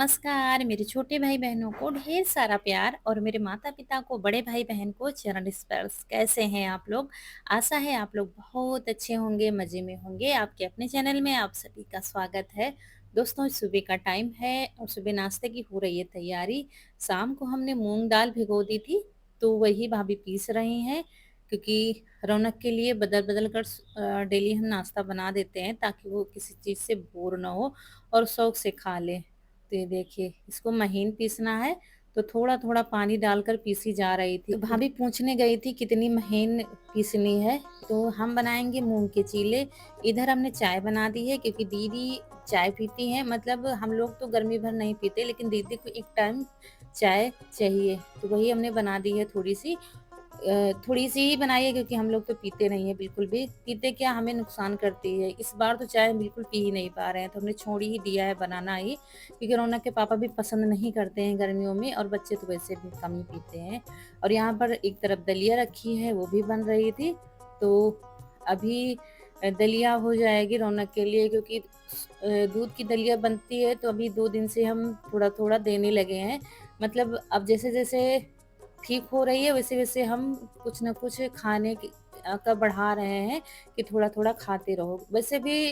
नमस्कार मेरे छोटे भाई बहनों को ढेर सारा प्यार और मेरे माता पिता को बड़े भाई बहन को चरण स्पर्श। कैसे हैं आप लोग? आशा है आप लोग बहुत अच्छे होंगे, मजे में होंगे। आपके अपने चैनल में आप सभी का स्वागत है। दोस्तों, सुबह का टाइम है और सुबह नाश्ते की हो रही है तैयारी। शाम को हमने मूंग दाल भिगो दी थी, तो वही भाभी पीस रही हैं, क्योंकि रौनक के लिए बदल बदल कर डेली हम नाश्ता बना देते हैं ताकि वो किसी चीज़ से बोर ना हो और शौक से खा ले। तो ये देखिए, इसको महीन पीसना है, तो थोड़ा थोड़ा पानी डालकर पीसी जा रही थी। तो भाभी पूछने गई थी कितनी महीन पीसनी है। तो हम बनाएंगे मूंग के चीले। इधर हमने चाय बना दी है, क्योंकि दीदी चाय पीती हैं। मतलब हम लोग तो गर्मी भर नहीं पीते, लेकिन दीदी को एक टाइम चाय चाहिए, तो वही हमने बना दी है थोड़ी सी। थोड़ी सी ही बनाई है, क्योंकि हम लोग तो पीते नहीं है बिल्कुल भी। पीते क्या, हमें नुकसान करती है। इस बार तो चाय बिल्कुल पी ही नहीं पा रहे हैं, तो हमने छोड़ ही दिया है बनाना ही, क्योंकि रौनक के पापा भी पसंद नहीं करते हैं गर्मियों में, और बच्चे तो वैसे भी कम ही पीते हैं। और यहाँ पर एक तरफ दलिया रखी है, वो भी बन रही थी। तो अभी दलिया हो जाएगी रौनक के लिए, क्योंकि दूध की दलिया बनती है, तो अभी 2 दिन से हम थोड़ा थोड़ा देने लगे हैं। मतलब अब जैसे जैसे ठीक हो रही है, वैसे वैसे हम कुछ ना कुछ खाने का बढ़ा रहे हैं, कि थोड़ा थोड़ा खाते रहो। वैसे भी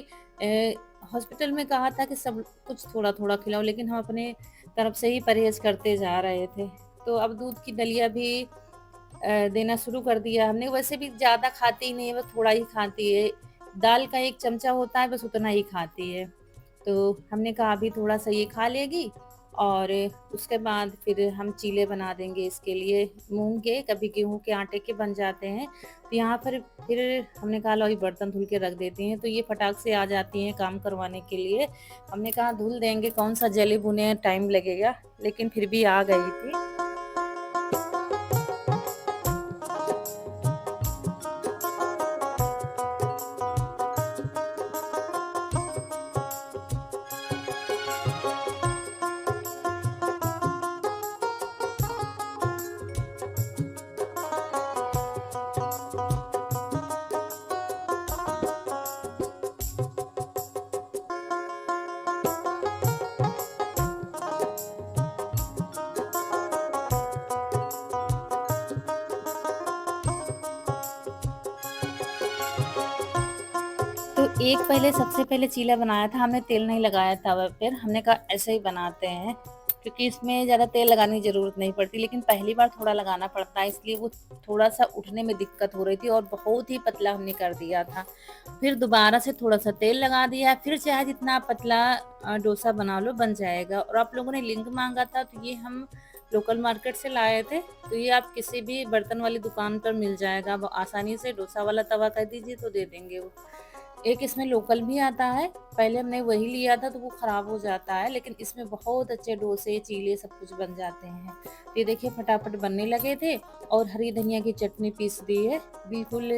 हॉस्पिटल में कहा था कि सब कुछ थोड़ा थोड़ा खिलाओ, लेकिन हम अपने तरफ से ही परहेज करते जा रहे थे। तो अब दूध की दलिया भी देना शुरू कर दिया हमने। वैसे भी ज़्यादा खाती ही नहीं है, बस थोड़ा ही खाती है। दाल का 1 चमचा होता है, बस उतना ही खाती है। तो हमने कहा अभी थोड़ा-सा ये खा लेगी, और उसके बाद फिर हम चीले बना देंगे इसके लिए। मूँग के, कभी गेहूँ के आटे के बन जाते हैं। तो यहाँ पर फिर हमने कहा लो, अभी बर्तन धुल के रख देती हैं, तो ये फटाक से आ जाती हैं काम करवाने के लिए। हमने कहा धुल देंगे, कौन-सा जले-भुने टाइम लगेगा, लेकिन फिर भी आ गई थी। तो एक पहले सबसे पहले चीला बनाया था हमने, तेल नहीं लगाया तवा पर। हमने कहा ऐसे ही बनाते हैं, क्योंकि इसमें ज़्यादा तेल लगाने की ज़रूरत नहीं पड़ती, लेकिन पहली बार थोड़ा लगाना पड़ता है, इसलिए वो थोड़ा-सा उठने में दिक्कत हो रही थी, और बहुत ही पतला हमने कर दिया था। फिर दोबारा से थोड़ा-सा तेल लगा दिया, फिर चाहे जितना आप पतला डोसा बना लो, बन जाएगा। और आप लोगों ने लिंक माँगा था, तो ये हम लोकल मार्केट से लाए थे, तो ये आप किसी भी बर्तन वाली दुकान पर मिल जाएगा। आप आसानी से डोसा वाला तवा कह दीजिए तो दे देंगे वो। एक इसमें लोकल भी आता है, पहले हमने वही लिया था, तो वो खराब हो जाता है, लेकिन इसमें बहुत अच्छे डोसे, चीले सब कुछ बन जाते हैं। तो ये देखिए फटाफट बनने लगे थे, और हरी धनिया की चटनी पीस दी है, बिल्कुल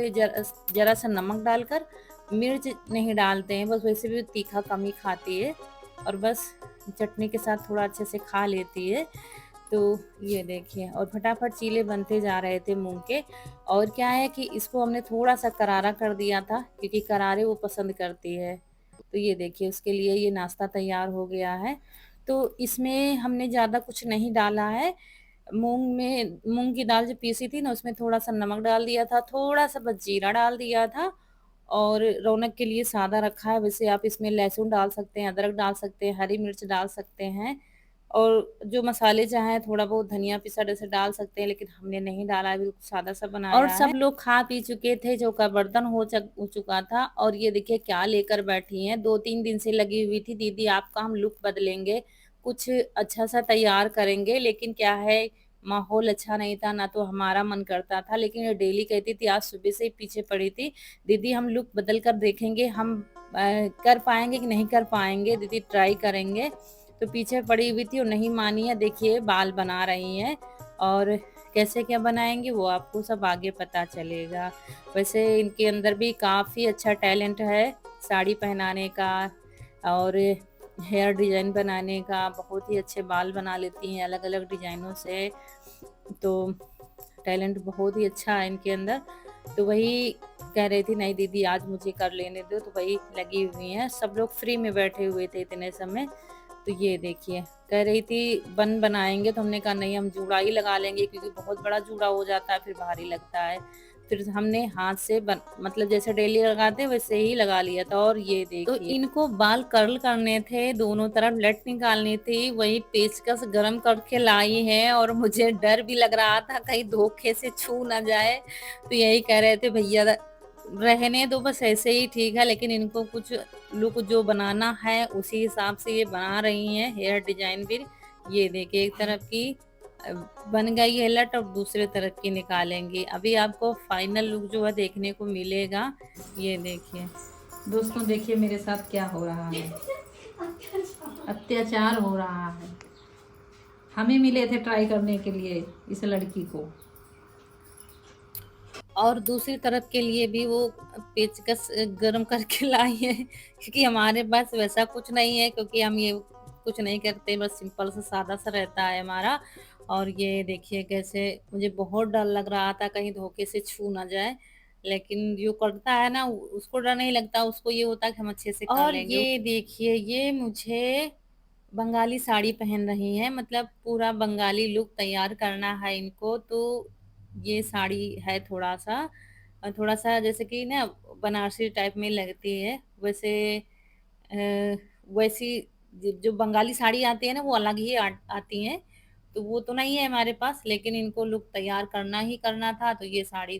जरा सा नमक डालकर। मिर्च नहीं डालते हैं, बस वैसे भी तीखा कम ही खाती है, और बस चटनी के साथ थोड़ा अच्छे से खा लेती है। तो ये देखिए, और फटाफट चीले बनते जा रहे थे मूँग के। और क्या है कि इसको हमने थोड़ा-सा करारा कर दिया था, क्योंकि करारे वो पसंद करती है। तो ये देखिए, उसके लिए ये नाश्ता तैयार हो गया है। तो इसमें हमने ज़्यादा कुछ नहीं डाला है। मूँग की दाल जो पीसी थी ना, उसमें थोड़ा-सा नमक डाल दिया था, थोड़ा-सा बस जीरा डाल दिया था, और रौनक के लिए सादा रखा है। वैसे आप इसमें लहसुन डाल सकते हैं, अदरक डाल सकते हैं, हरी मिर्च डाल सकते हैं, और जो मसाले चाहें थोड़ा बहुत धनिया पिसा जैसे डाल सकते हैं, लेकिन हमने नहीं डाला है, बिल्कुल सादा-सा बनाया है। और सब लोग खा पी चुके थे, चौका बर्तन हो चुका था, और ये देखिए क्या लेकर बैठी हैं। 2-3 दिन से लगी हुई थी, दीदी आपका हम लुक बदलेंगे, कुछ अच्छा-सा तैयार करेंगे, लेकिन क्या है, माहौल अच्छा नहीं था, ना तो हमारा मन करता था, लेकिन ये डेली कहती थी। आज सुबह से ही पीछे पड़ी थी, दीदी हम लुक बदल कर देखेंगे, हम कर पाएँगे कि नहीं कर पाएँगे, दीदी ट्राई करेंगे। तो पीछे पड़ी हुई थी और नहीं मानी है। देखिए बाल बना रही हैं, और कैसे क्या बनाएँगी वो आपको सब आगे पता चलेगा। वैसे इनके अंदर भी काफ़ी अच्छा टैलेंट है, साड़ी पहनाने का और हेयर डिज़ाइन बनाने का। बहुत ही अच्छे बाल बना लेती हैं अलग-अलग डिज़ाइनों से। तो टैलेंट बहुत ही अच्छा है इनके अंदर। तो वही कह रही थी, नहीं दीदी आज मुझे कर लेने दो, तो वही लगी हुई हैं। सब लोग फ्री में बैठे हुए थे इतने समय। तो ये देखिए, कह रही थी बन बनाएँगे, तो हमने कहा नहीं, हम जूड़ा ही लगा लेंगे क्योंकि बहुत बड़ा जूड़ा हो जाता है, फिर भारी लगता है। फिर हमने हाथ से बन मतलब जैसे डेली लगाते हैं वैसे ही लगा लिया था। और ये देखिए, तो इनको बाल कर्ल करने थे, दोनों तरफ लट निकालनी थी, वही पेचकस गरम करके लाई है और मुझे डर भी लग रहा था कहीं धोखे से छू ना जाए। तो यही कह रहे थे भैया रहने दो, बस ऐसे ही ठीक है, लेकिन इनको कुछ लुक जो बनाना है उसी हिसाब से ये बना रही हैं। हेयर डिजाइन भी ये देखिए, एक तरफ की अ, बन गई है लट और दूसरे तरफ की निकालेंगी। अभी आपको फाइनल लुक जो है देखने को मिलेगा। ये देखिए दोस्तों, देखिए मेरे साथ क्या हो रहा है, अत्याचार हो रहा है। हमें मिले थे ट्राई करने के लिए इस लड़की को, और दूसरी तरफ के लिए भी वो पेचकस गरम करके लाई है क्योंकि हमारे पास वैसा कुछ नहीं है, क्योंकि हम ये कुछ नहीं करते, बस सिंपल सा सादा सा रहता है हमारा। और ये देखिए कैसे, मुझे बहुत डर लग रहा था कहीं धोखे से छू ना जाए, लेकिन जो करता है ना उसको डर नहीं लगता, उसको ये होता है कि हम अच्छे से कर लेंगे। और ये देखिए, ये मुझे बंगाली साड़ी पहन रही हैं, मतलब पूरा बंगाली लुक तैयार करना है इनको। तो ये साड़ी है थोड़ा सा जैसे कि ना बनारसी टाइप में लगती है, वैसे वैसी जो बंगाली साड़ी आती है ना वो अलग ही आती हैं। तो वो तो नहीं है हमारे पास, लेकिन इनको लुक तैयार करना ही करना था, तो ये साड़ी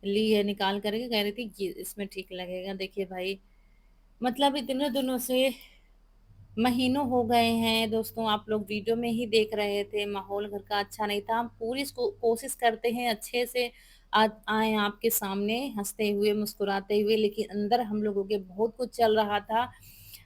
ली है निकाल करके, कह रही थी ये इसमें ठीक लगेगा। देखिए भाई, मतलब इतने दिनों से, महीनों हो गए हैं दोस्तों, आप लोग वीडियो में ही देख रहे थे, माहौल घर का अच्छा नहीं था। हम पूरी कोशिश करते हैं अच्छे से आए आपके सामने हंसते हुए मुस्कुराते हुए, लेकिन अंदर हम लोगों के बहुत कुछ चल रहा था,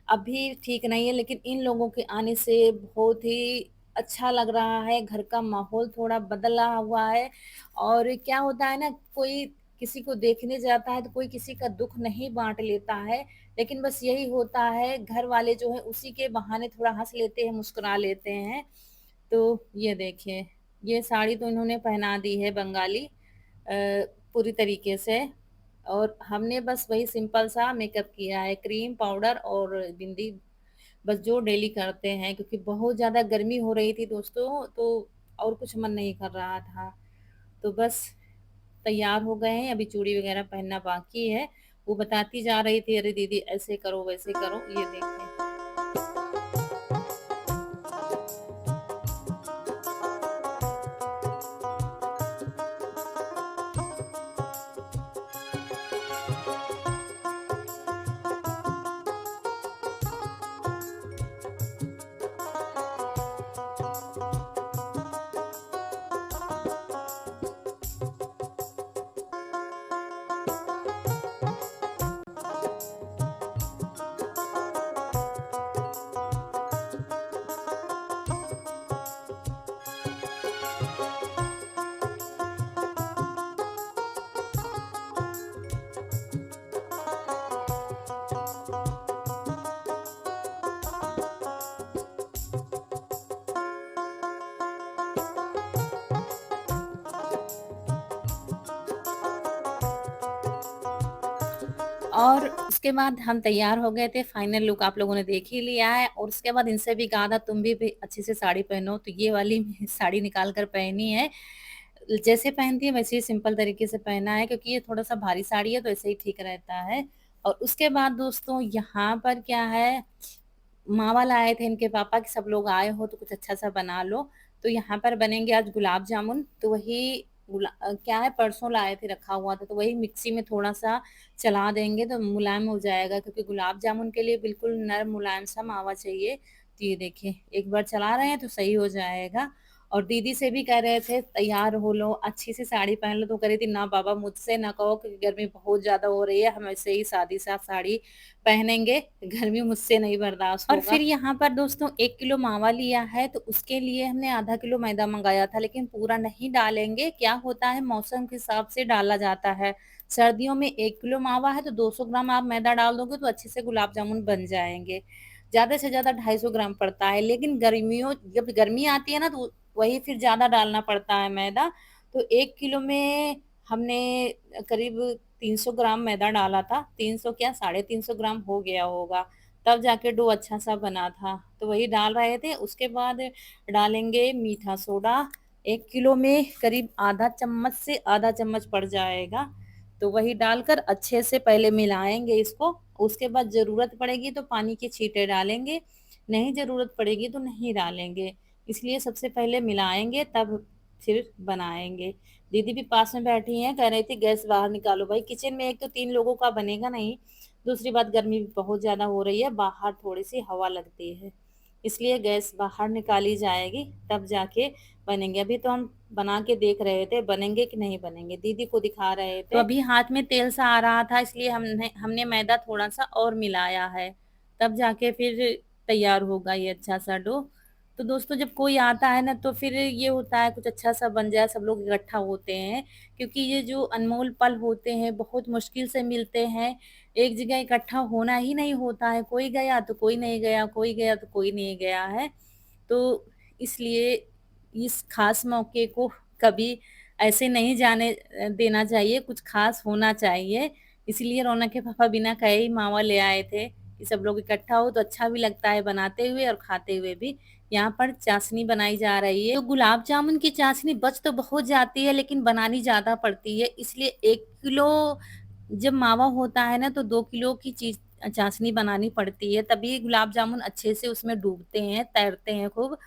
अभी ठीक नहीं है। लेकिन इन लोगों के आने से बहुत ही अच्छा लग रहा है, घर का माहौल थोड़ा बदला हुआ है। और क्या होता है ना, कोई किसी को देखने जाता है तो कोई किसी का दुख नहीं बांट लेता है, लेकिन बस यही होता है, घर वाले जो है उसी के बहाने थोड़ा हंस लेते हैं, मुस्कुरा लेते हैं। तो ये देखिए, ये साड़ी तो इन्होंने पहना दी है बंगाली पूरी तरीके से। और हमने बस वही सिंपल सा मेकअप किया है, क्रीम पाउडर और बिंदी, बस जो डेली करते हैं, क्योंकि बहुत ज़्यादा गर्मी हो रही थी दोस्तों, तो और कुछ मन नहीं कर रहा था। तो बस तैयार हो गए हैं, अभी चूड़ी वगैरह पहनना बाकी है। वो बताती जा रही थी, अरे दीदी ऐसे करो वैसे करो, ये देखिए। और उसके बाद हम तैयार हो गए थे, फाइनल लुक आप लोगों ने देख ही लिया है। और उसके बाद इनसे भी कहा था तुम भी अच्छे से साड़ी पहनो, तो ये वाली साड़ी निकाल कर पहनी है। जैसे पहनती है वैसे ही सिंपल तरीके से पहना है, क्योंकि ये थोड़ा सा भारी साड़ी है तो ऐसे ही ठीक रहता है। और उसके बाद दोस्तों यहाँ पर क्या है, मामा लाए थे इनके पापा कि सब लोग आए हो तो कुछ अच्छा सा बना लो। तो यहाँ पर बनेंगे आज गुलाब जामुन। तो वही क्या है, परसों लाए थे रखा हुआ था, तो वही मिक्सी में थोड़ा सा चला देंगे तो मुलायम हो जाएगा, क्योंकि गुलाब जामुन के लिए बिल्कुल नरम मुलायम सा मावा चाहिए। तो ये देखिए, एक बार चला रहे हैं तो सही हो जाएगा। और दीदी से भी कह रहे थे तैयार हो लो, अच्छी सी साड़ी पहन लो, तो कह रही थी ना बाबा मुझसे ना कहो, क्योंकि गर्मी बहुत ज्यादा हो रही है, हम ऐसे ही सादी सा साड़ी पहनेंगे, गर्मी मुझसे नहीं बर्दाश्त होगा। और फिर यहाँ पर दोस्तों 1 किलो मावा लिया है, तो उसके लिए हमने आधा किलो मैदा मंगाया था, लेकिन पूरा नहीं डालेंगे। क्या होता है, मौसम के हिसाब से डाला जाता है। सर्दियों में 1 किलो मावा है तो 200 ग्राम आप मैदा डाल दोगे तो अच्छे से गुलाब जामुन बन जाएंगे। ज्यादा से ज्यादा 250 ग्राम पड़ता है, लेकिन गर्मियों जब गर्मी आती है ना तो वही फिर ज्यादा डालना पड़ता है मैदा। तो 1 किलो में हमने करीब 300 ग्राम मैदा डाला था, 300 क्या 350 ग्राम हो गया होगा। तब जाके डो अच्छा सा बना था। तो वही डाल रहे थे। उसके बाद डालेंगे मीठा सोडा। 1 किलो में करीब आधा चम्मच से आधा चम्मच पड़ जाएगा। तो वही डालकर अच्छे से पहले मिलाएंगे इसको। उसके बाद जरूरत पड़ेगी तो पानी के छींटे डालेंगे, नहीं जरूरत पड़ेगी तो नहीं डालेंगे। इसलिए सबसे पहले मिलाएंगे तब फिर बनाएंगे। दीदी भी पास में बैठी हैं, कह रही थी गैस बाहर निकालो भाई, किचन में एक तो 3 लोगों का बनेगा नहीं, दूसरी बात गर्मी भी बहुत ज्यादा हो रही है, बाहर थोड़ी सी हवा लगती है, इसलिए गैस बाहर निकाली जाएगी तब जाके बनेंगे। अभी तो हम बना के देख रहे थे बनेंगे कि नहीं बनेंगे, दीदी को दिखा रहे थे। तो अभी हाथ में तेल सा आ रहा था, इसलिए हमने हमने मैदा थोड़ा सा और मिलाया है, तब जाके फिर तैयार होगा ये अच्छा सा डो। तो दोस्तों जब कोई आता है ना तो फिर ये होता है कुछ अच्छा सा बन जाए, सब लोग इकट्ठा होते हैं, क्योंकि ये जो अनमोल पल होते हैं बहुत मुश्किल से मिलते हैं। एक जगह इकट्ठा होना ही नहीं होता है, कोई गया तो कोई नहीं गया, कोई गया तो कोई नहीं गया है। तो इसलिए इस खास मौके को कभी ऐसे नहीं जाने देना चाहिए, कुछ खास होना चाहिए। इसलिए रौनक के पापा बिना कहे ही मावा ले आए थे कि सब लोग इकट्ठा हो तो अच्छा भी लगता है बनाते हुए और खाते हुए भी। यहाँ पर चाशनी बनाई जा रही है, तो गुलाब जामुन की चाशनी बच तो बहुत जाती है लेकिन बनानी ज्यादा पड़ती है, इसलिए 1 किलो जब मावा होता है ना तो 2 किलो की चीज चाशनी बनानी पड़ती है, तभी गुलाब जामुन अच्छे से उसमें डूबते हैं, तैरते हैं खूब।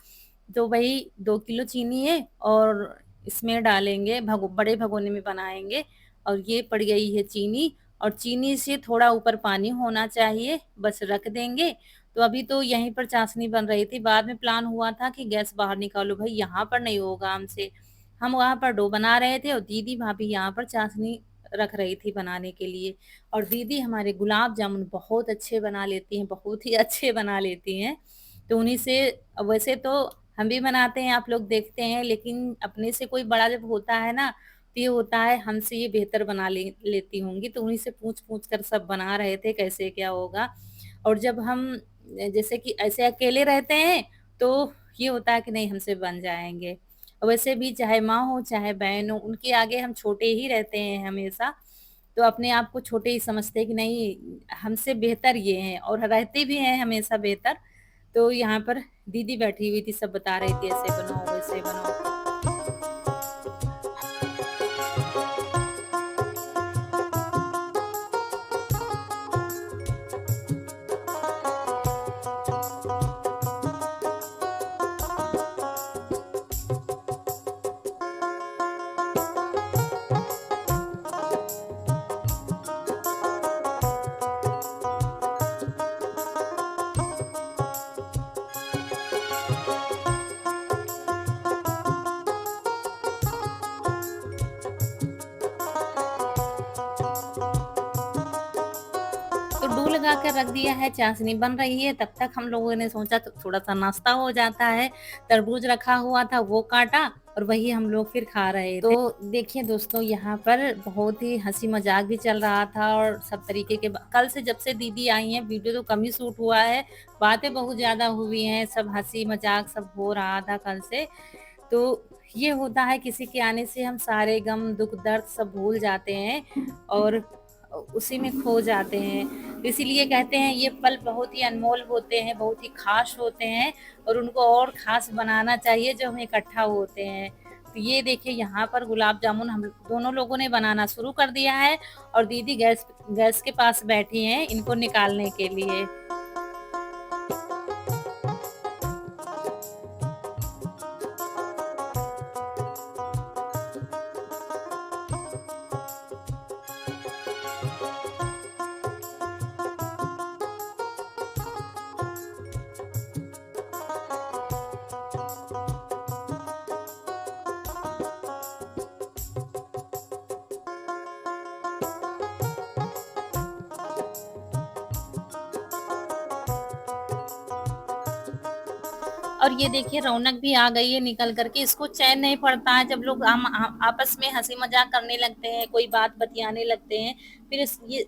तो वही 2 किलो चीनी है और इसमें डालेंगे, बड़े भगोने में बनाएंगे। और ये पड़ गई है चीनी, और चीनी से थोड़ा ऊपर पानी होना चाहिए, बस रख देंगे। तो अभी तो यहीं पर चाशनी बन रही थी, बाद में प्लान हुआ था कि गैस बाहर निकालो भाई, यहाँ पर नहीं होगा हमसे। हम वहां पर डो बना रहे थे और दीदी भाभी यहाँ पर चाशनी रख रही थी बनाने के लिए। और दीदी हमारे गुलाब जामुन बहुत अच्छे बना लेती हैं, बहुत ही अच्छे बना लेती हैं। तो उन्हीं से, वैसे तो हम भी बनाते हैं, आप लोग देखते हैं, लेकिन अपने से कोई बड़ा जब होता है ना तो ये होता है हमसे ये बेहतर बना लेती होंगी, तो उन्हीं से पूछ पूछ कर सब बना रहे थे कैसे क्या होगा। और जब हम जैसे कि ऐसे अकेले रहते हैं तो ये होता है कि नहीं हमसे बन जाएंगे। और वैसे भी चाहे माँ हो चाहे बहन हो, उनके आगे हम छोटे ही रहते हैं हमेशा। तो अपने आप को छोटे ही समझते हैं कि नहीं हमसे बेहतर ये हैं, और रहते भी हैं हमेशा बेहतर। तो यहाँ पर दीदी बैठी हुई थी, सब बता रही थी ऐसे बनाओ वैसे बनाओ। तो डो लगा कर रख दिया है, चाशनी बन रही है, तब तक हम लोगों ने सोचा तो थोड़ा सा नाश्ता हो जाता है। तरबूज रखा हुआ था वो काटा और वही हम लोग फिर खा रहे थे। तो देखिए दोस्तों यहाँ पर बहुत ही हंसी मजाक भी चल रहा था, और सब तरीके के कल से जब से दीदी आई हैं वीडियो तो कम ही शूट हुआ है, बातें बहुत ज्यादा हुई हैं, सब हंसी मजाक सब हो रहा था कल से। तो ये होता है किसी के आने से हम सारे गम दुख दर्द सब भूल जाते हैं और उसी में खो जाते हैं। तो इसीलिए कहते हैं ये पल बहुत ही अनमोल होते हैं, बहुत ही खास होते हैं, और उनको और खास बनाना चाहिए जब हम इकट्ठा होते हैं। तो ये देखिए यहाँ पर गुलाब जामुन हम दोनों लोगों ने बनाना शुरू कर दिया है, और दीदी गैस गैस के पास बैठी हैं इनको निकालने के लिए। और ये देखिए रौनक भी आ गई है निकल करके, इसको चैन नहीं पड़ता है जब लोग हम आपस में हंसी मजाक करने लगते हैं, कोई बात बतियाने लगते हैं। फिर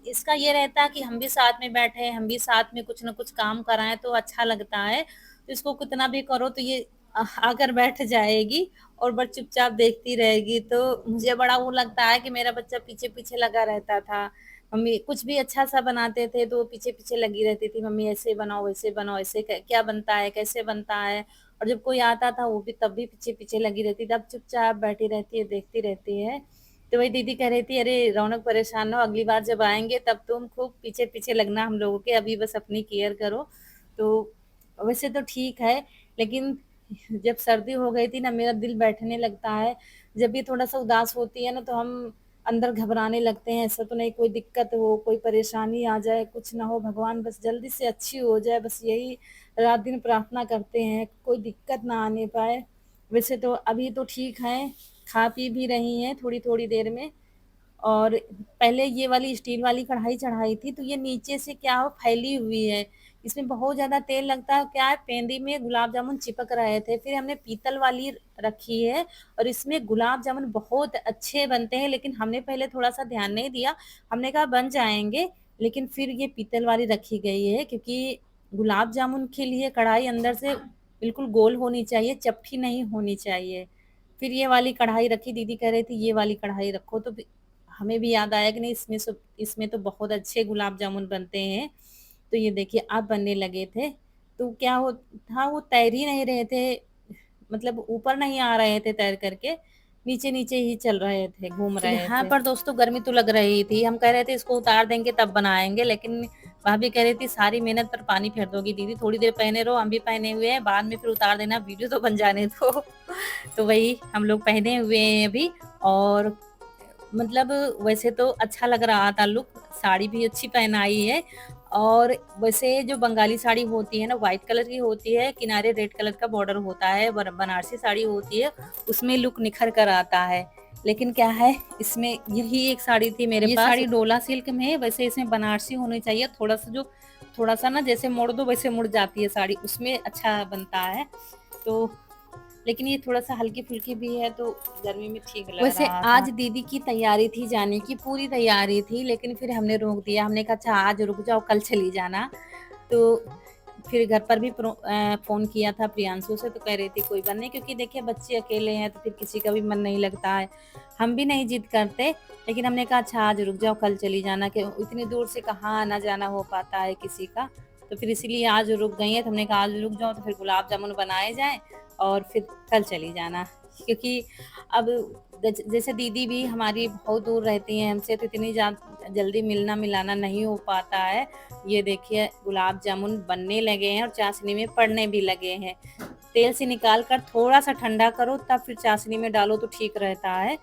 इसका ये रहता है कि हम भी साथ में बैठे हैं, हम भी साथ में कुछ ना कुछ काम कराएं तो अच्छा लगता है। तो इसको कितना भी करो तो ये आकर बैठ जाएगी और बस चुपचाप देखती रहेगी। तो मुझे बड़ा वो लगता है कि मेरा बच्चा पीछे पीछे लगा रहता था, मम्मी कुछ भी अच्छा-सा बनाते थे तो पीछे-पीछे लगी रहती थी, मम्मी ऐसे बनाओ, वैसे बनाओ, ऐसे क क्या बनता है, कैसे बनता है? और जब कोई आता था वो भी तब भी पीछे-पीछे लगी रहती थी, अब चुपचाप बैठी रहती है, देखती रहती है। तो वही दीदी कह रही थी, "अरे! रौनक परेशान ना हो, अगली बार जब आएँगे तब तुम खूब पीछे-पीछे लगना हम लोगों के, अभी बस अपनी केयर करो।" तो वैसे तो ठीक है, लेकिन जब सर्दी हो गई थी ना मेरा दिल बैठने लगता है। जब भी थोड़ा-सा उदास होती है ना तो हम अंदर घबराने लगते हैं, ऐसा तो नहीं कोई दिक्कत हो, कोई परेशानी आ जाए, कुछ ना हो, भगवान बस जल्दी से अच्छी हो जाए, बस यही रात-दिन प्रार्थना करते हैं, कोई दिक्कत ना आने पाए। वैसे तो अभी तो ठीक हैं, खा-पी भी रही हैं थोड़ी-थोड़ी देर में। और पहले ये वाली स्टील वाली कढ़ाई चढ़ाई थी तो ये नीचे से क्या हो फैली हुई है। इसमें बहुत ज़्यादा तेल लगता है, क्या है पेंदी में गुलाब जामुन चिपक रहे थे। फिर हमने पीतल वाली रखी है और इसमें गुलाब जामुन बहुत अच्छे बनते हैं, लेकिन हमने पहले थोड़ा-सा ध्यान नहीं दिया। हमने कहा बन जाएँगे, लेकिन फिर ये पीतल वाली रखी गई है क्योंकि गुलाब जामुन के लिए कढ़ाई अंदर से बिल्कुल गोल होनी चाहिए, चपटी नहीं होनी चाहिए। फिर ये वाली कढ़ाई रखी, दीदी कह रही थी ये वाली कढ़ाई रखो तो हमें भी याद आया कि नहीं इसमें तो बहुत अच्छे गुलाब जामुन बनते हैं। तो ये देखिए अब बनने लगे थे। तो क्या हो था वो तैर ही नहीं रहे थे, मतलब ऊपर नहीं आ रहे थे तैर करके, नीचे-नीचे ही चल रहे थे, घूम तो रहे यहाँ थे। पर दोस्तों गर्मी तो लग रही थी। हम कह रहे थे इसको उतार देंगे तब बनाएँगे, लेकिन भाभी कह रही थी सारी मेहनत पर पानी फेर दोगी दीदी, थोड़ी देर पहने रहो, हम भी पहने हुए हैं, बाद में फिर उतार देना, वीडियो तो बन जाने दो। तो वही हम लोग पहने हुए हैं अभी। और मतलब वैसे तो अच्छा लग रहा था लुक, साड़ी भी अच्छी पहनाई है। और वैसे जो बंगाली साड़ी होती है ना व्हाइट कलर की होती है, किनारे रेड कलर का बॉर्डर होता है, बनारसी साड़ी होती है, उसमें लुक निखर कर आता है। लेकिन क्या है इसमें यही एक साड़ी थी मेरे पास। ये साड़ी डोला सिल्क में है, वैसे इसमें बनारसी होनी चाहिए, थोड़ा सा ना जैसे मोड़ दो वैसे मुड़ जाती है साड़ी, उसमें अच्छा बनता है। तो लेकिन ये थोड़ा-सा हल्की-फुल्की भी है तो गर्मी में ठीक लग वैसे रहा था। आज दीदी की तैयारी थी जाने की, पूरी तैयारी थी, लेकिन फिर हमने रोक दिया। हमने कहा अच्छा आज रुक जाओ, कल चली जाना। तो फिर घर पर भी फ़ोन किया था प्रियांशु से तो कह रही थी कोई बात नहीं क्योंकि देखिए बच्चे अकेले हैं तो फिर किसी का भी मन नहीं लगता है। हम भी नहीं ज़िद करते, लेकिन हमने कहा अच्छा आज रुक जाओ, कल चली जाना कि इतनी दूर से कहाँ आना-जाना हो पाता है किसी का। तो फिर इसीलिए आज रुक गई हैं, तो हमने कहा आज रुक जाओ तो फिर गुलाब जामुन बनाए जाएँ और फिर कल चली जाना। क्योंकि अब जैसे दीदी भी हमारी बहुत दूर रहती हैं हमसे तो इतनी जल्दी मिलना मिलाना नहीं हो पाता है। ये देखिए गुलाब जामुन बनने लगे हैं और चाशनी में पड़ने भी लगे हैं। तेल से निकाल कर थोड़ा-सा ठंडा करो तब फिर चाशनी में डालो तो ठीक रहता है।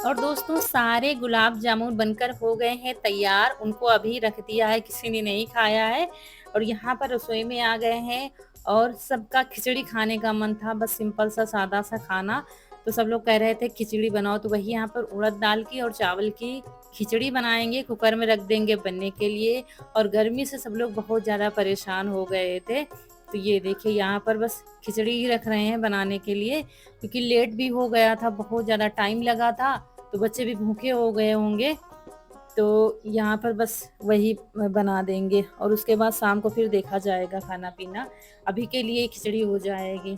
और दोस्तों सारे गुलाब जामुन बनकर हो गए हैं तैयार, उनको अभी रख दिया है, किसी ने नहीं खाया है और यहाँ पर रसोई में आ गए हैं और सबका खिचड़ी खाने का मन था, बस सिंपल सा सादा सा खाना। तो सब लोग कह रहे थे खिचड़ी बनाओ तो वही यहाँ पर उड़द दाल की और चावल की खिचड़ी बनाएंगे, कुकर में रख देंगे बनने के लिए। और गर्मी से सब लोग बहुत ज़्यादा परेशान हो गए थे। तो ये देखिए यहाँ पर बस खिचड़ी ही रख रहे हैं बनाने के लिए, क्योंकि लेट भी हो गया था, बहुत ज़्यादा टाइम लगा था तो बच्चे भी भूखे हो गए होंगे। तो यहाँ पर बस वही बना देंगे और उसके बाद शाम को फिर देखा जाएगा खाना-पीना। अभी के लिए खिचड़ी हो जाएगी।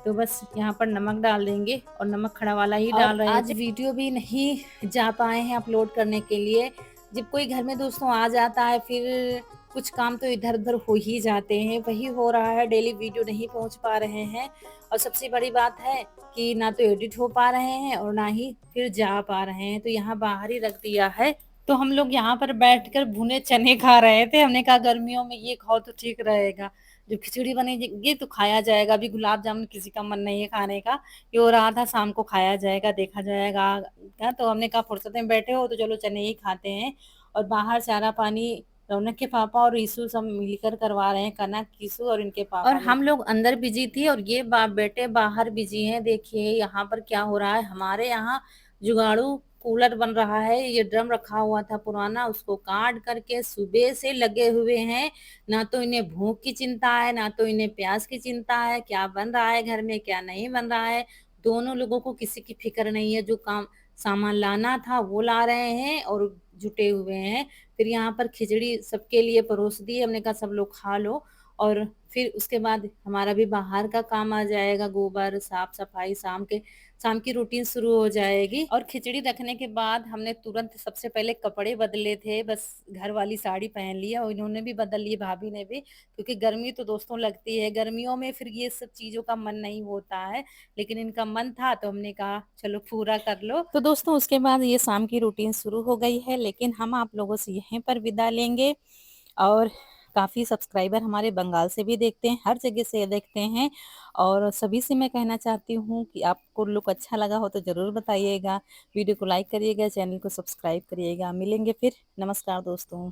तो बस यहाँ पर नमक डाल देंगे और नमक खड़ा वाला ही डाल रहे थे। आज वीडियो भी नहीं जा पाए हैं अपलोड करने के लिए। जब कोई घर में दोस्तों आ जाता है फिर कुछ काम तो इधर-उधर हो ही जाते हैं, वही हो रहा है, डेली वीडियो नहीं पहुँच पा रहे हैं। और सबसे बड़ी बात है कि ना तो एडिट हो पा रहे हैं और ना ही फिर जा पा रहे हैं, तो यहाँ बाहर ही रख दिया है। तो हम लोग यहाँ पर बैठकर भुने चने खा रहे थे, हमने कहा गर्मियों में ये खाओ तो ठीक रहेगा। जब खिचड़ी बनेगी तो खाया जाएगा, अभी गुलाब जामुन किसी का मन नहीं है खाने का, ये हो रहा था शाम को खाया जाएगा, देखा जाएगा। तो हमने कहा फुर्सत में बैठे हो तो चलो चने ही खाते हैं। और बाहर चारा पानी रौनक के पापा और ईशु सब मिलकर करवा रहे हैं, कनक, ईशु और इनके पापा और हम लोग अंदर बिजी थी और ये बाप बेटे बाहर बिजी हैं। देखिए यहाँ पर क्या हो रहा है, हमारे यहाँ जुगाड़ू कूलर बन रहा है। ये ड्रम रखा हुआ था पुराना, उसको काट करके सुबह से लगे हुए हैं। ना तो इन्हें भूख की चिंता है, ना तो इन्हें प्यास की चिंता है, क्या बन रहा है घर में क्या नहीं बन रहा है। दोनों लोगों को किसी की फिक्र नहीं है। जो काम सामान लाना था वो ला रहे हैं और जुटे हुए हैं। फिर यहाँ पर खिचड़ी सबके लिए परोस दी, हमने कहा सब लोग खा लो। और फिर उसके बाद हमारा भी बाहर का काम आ जाएगा, गोबर साफ सफाई, शाम की रूटीन शुरू हो जाएगी। और खिचड़ी रखने के बाद हमने तुरंत सबसे पहले कपड़े बदले थे, बस घर वाली साड़ी पहन लिया और इन्होंने भी बदल ली, भाभी ने भी, क्योंकि गर्मी तो दोस्तों लगती है। गर्मियों में फिर ये सब चीजों का मन नहीं होता है, लेकिन इनका मन था तो हमने कहा चलो पूरा कर लो। तो दोस्तों उसके बाद ये शाम की रूटीन शुरू हो गई है, लेकिन हम आप लोगों से यहीं पर विदा लेंगे। और काफ़ी सब्सक्राइबर हमारे बंगाल से भी देखते हैं, हर जगह से देखते हैं। और सभी से मैं कहना चाहती हूँ कि आपको लुक अच्छा लगा हो तो ज़रूर बताइएगा, वीडियो को लाइक करिएगा, चैनल को सब्सक्राइब करिएगा। मिलेंगे फिर, नमस्कार दोस्तों।